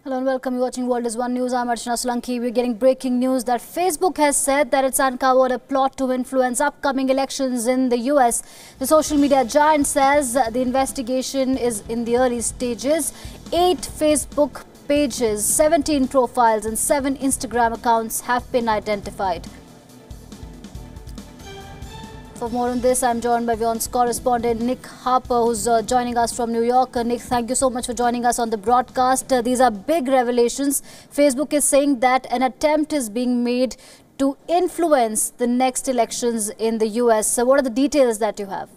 Hello and welcome. You're watching World is One News. I'm Archana Solanki. We're getting breaking news that Facebook has said that it's uncovered a plot to influence upcoming elections in the US. The social media giant says the investigation is in the early stages. 8 Facebook pages, 17 profiles and 7 Instagram accounts have been identified. For more on this, I'm joined by WION's correspondent Nick Harper, who's joining us from New York. Nick, thank you so much for joining us on the broadcast. These are big revelations. Facebook is saying that an attempt is being made to influence the next elections in the US. So what are the details that you have?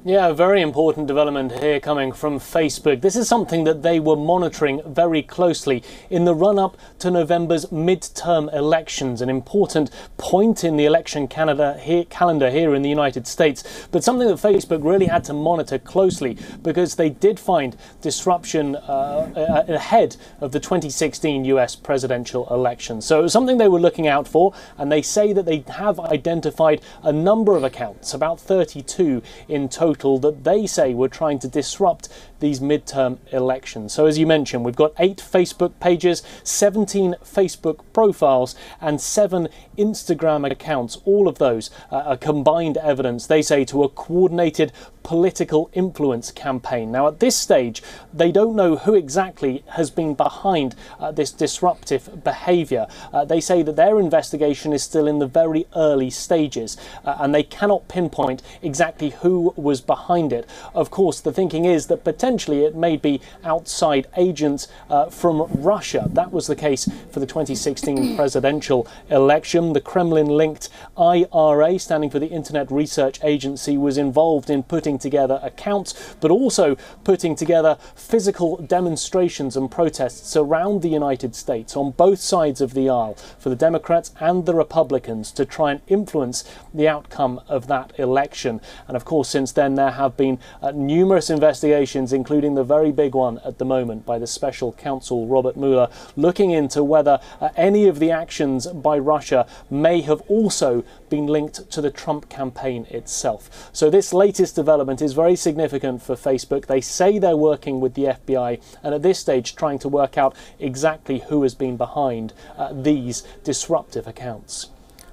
Yeah, a very important development here coming from Facebook. This is something that they were monitoring very closely in the run-up to November's midterm elections, an important point in the election calendar here in the United States, but something that Facebook really had to monitor closely because they did find disruption ahead of the 2016 US presidential election. So it was something they were looking out for, and they say that they have identified a number of accounts, about 32 in total, that they say were trying to disrupt these midterm elections. So as you mentioned, we've got 8 Facebook pages, 17 Facebook profiles and 7 Instagram accounts. All of those are combined evidence, they say, to a coordinated political influence campaign. Now at this stage, they don't know who exactly has been behind this disruptive behaviour. They say that their investigation is still in the very early stages and they cannot pinpoint exactly who was behind it. Of course, the thinking is that potentially it may be outside agents from Russia. That was the case for the 2016 presidential election. The Kremlin-linked IRA, standing for the Internet Research Agency, was involved in putting together accounts, but also putting together physical demonstrations and protests around the United States on both sides of the aisle for the Democrats and the Republicans to try and influence the outcome of that election. And of course, since then, there have been numerous investigations, including the very big one at the moment by the special counsel Robert Mueller, looking into whether any of the actions by Russia may have also been linked to the Trump campaign itself. So this latest development is very significant for Facebook. They say they're working with the FBI and at this stage trying to work out exactly who has been behind these disruptive accounts.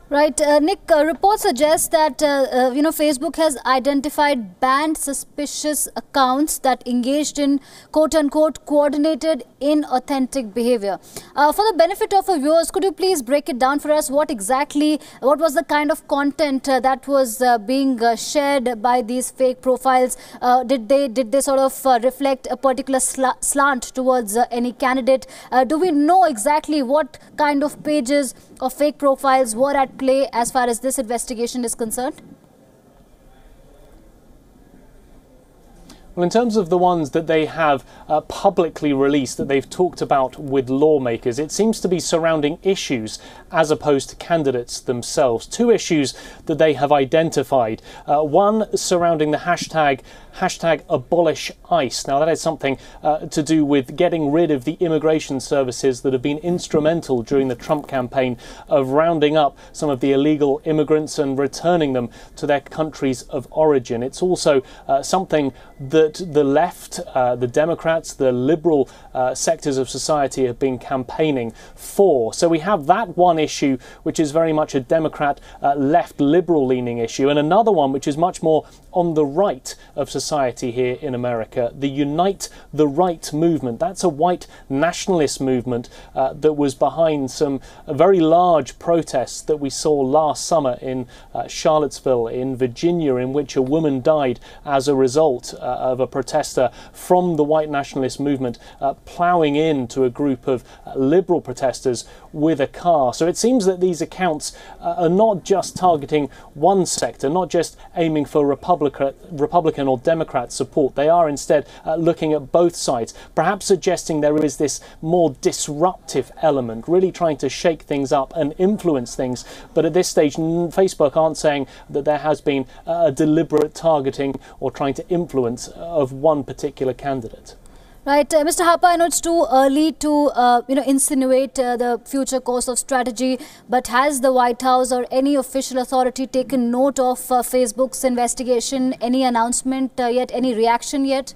Right, Nick, reports suggest that Facebook has identified banned suspicious accounts that engaged in quote-unquote coordinated inauthentic behavior. For the benefit of our viewers, could you please break it down for us? What was the kind of content that was being shared by these fake profiles? Did they sort of reflect a particular slant towards any candidate? Do we know exactly what kind of pages or fake profiles were at play as far as this investigation is concerned? Well, in terms of the ones that they have publicly released, that they've talked about with lawmakers, it seems to be surrounding issues as opposed to candidates themselves. 2 issues that they have identified. One surrounding the hashtag abolish ICE. Now that is something to do with getting rid of the immigration services that have been instrumental during the Trump campaign of rounding up some of the illegal immigrants and returning them to their countries of origin. It's also something that the left, the Democrats, the liberal sectors of society have been campaigning for. So we have that one issue, which is very much a Democrat left liberal leaning issue, and another one which is much more on the right of society here in America, the Unite the Right movement. That's a white nationalist movement that was behind some very large protests that we saw last summer in Charlottesville in Virginia, in which a woman died as a result of a protester from the white nationalist movement ploughing into a group of liberal protesters with a car. So it seems that these accounts are not just targeting one sector, not just aiming for Republican or Democrat support. They are instead looking at both sides, perhaps suggesting there is this more disruptive element, really trying to shake things up and influence things. But at this stage, Facebook aren't saying that there has been a deliberate targeting or trying to influence of one particular candidate. Right, Mr. Harper, I know it's too early to insinuate the future course of strategy, but has the White House or any official authority taken note of Facebook's investigation? Any announcement yet? Any reaction yet?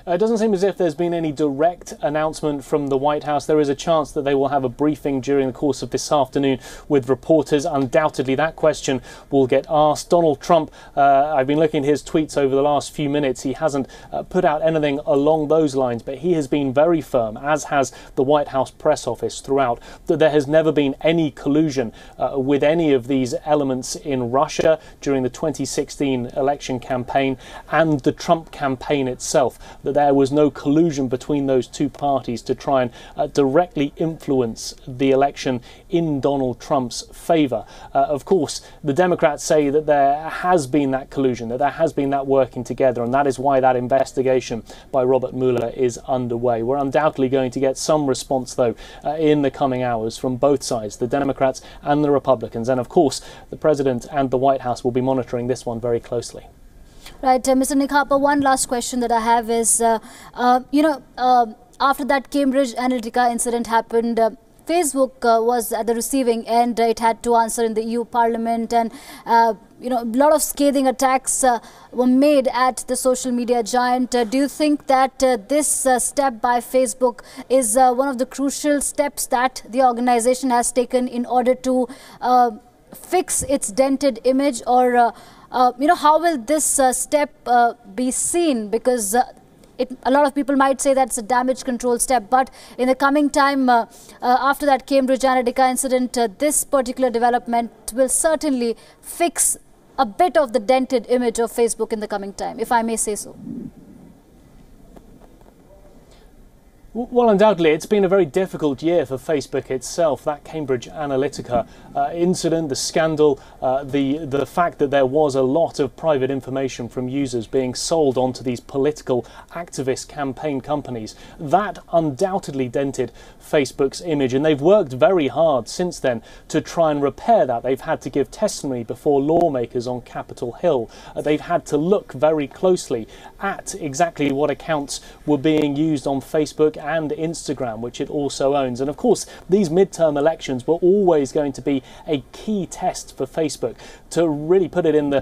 It doesn't seem as if there's been any direct announcement from the White House. There is a chance that they will have a briefing during the course of this afternoon with reporters. Undoubtedly, that question will get asked. Donald Trump, I've been looking at his tweets over the last few minutes. He hasn't put out anything along those lines, but he has been very firm, as has the White House press office throughout, that there has never been any collusion with any of these elements in Russia during the 2016 election campaign and the Trump campaign itself, that there was no collusion between those two parties to try and directly influence the election in Donald Trump's favour. Of course, the Democrats say that there has been that collusion, that there has been that working together, and that is why that investigation by Robert Mueller is underway. We're undoubtedly going to get some response, though, in the coming hours from both sides, the Democrats and the Republicans. And of course, the President and the White House will be monitoring this one very closely. Right, Mr. Nick Harper, one last question that I have is, after that Cambridge Analytica incident happened, Facebook was at the receiving end. It had to answer in the EU Parliament, and a lot of scathing attacks were made at the social media giant. Do you think that this step by Facebook is one of the crucial steps that the organization has taken in order to fix its dented image, or how will this step be seen? Because a lot of people might say that's a damage control step, but in the coming time, after that Cambridge Analytica incident, this particular development will certainly fix a bit of the dented image of Facebook in the coming time, if I may say so. Well, undoubtedly, it's been a very difficult year for Facebook itself. That Cambridge Analytica incident, the scandal, the fact that there was a lot of private information from users being sold onto these political activist campaign companies, that undoubtedly dented Facebook's image, and they've worked very hard since then to try and repair that. They've had to give testimony before lawmakers on Capitol Hill. They've had to look very closely at exactly what accounts were being used on Facebook and Instagram, which it also owns. And of course, these midterm elections were always going to be a key test for Facebook to really put it in the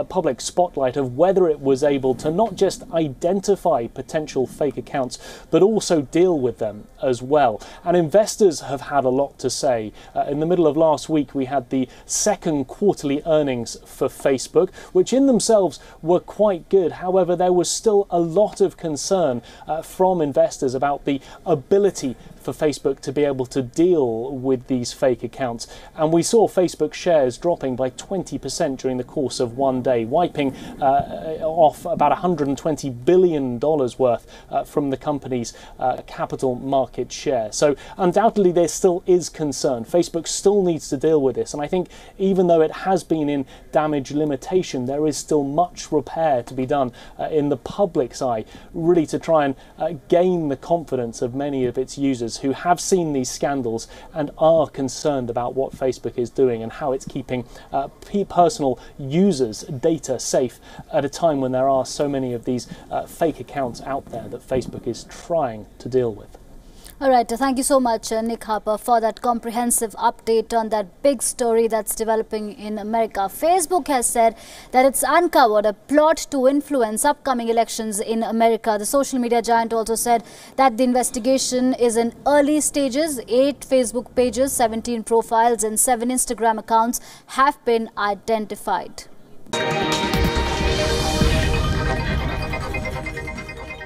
public spotlight of whether it was able to not just identify potential fake accounts, but also deal with them as well. And investors have had a lot to say. In the middle of last week, we had the second quarterly earnings for Facebook, which in themselves were quite good. However, there was still a lot of concern from investors about the ability for Facebook to be able to deal with these fake accounts. And we saw Facebook shares dropping by 20% during the course of one day, wiping off about $120 billion worth from the company's capital market share. So undoubtedly there still is concern. Facebook still needs to deal with this. And I think even though it has been in damage limitation, there is still much repair to be done in the public's eye, really to try and gain the confidence of many of its users who have seen these scandals and are concerned about what Facebook is doing and how it's keeping personal users' data safe at a time when there are so many of these fake accounts out there that Facebook is trying to deal with. All right, thank you so much, Nick Harper, for that comprehensive update on that big story that's developing in America. Facebook has said that it's uncovered a plot to influence upcoming elections in America. The social media giant also said that the investigation is in early stages. 8 Facebook pages, 17 profiles and 7 Instagram accounts have been identified.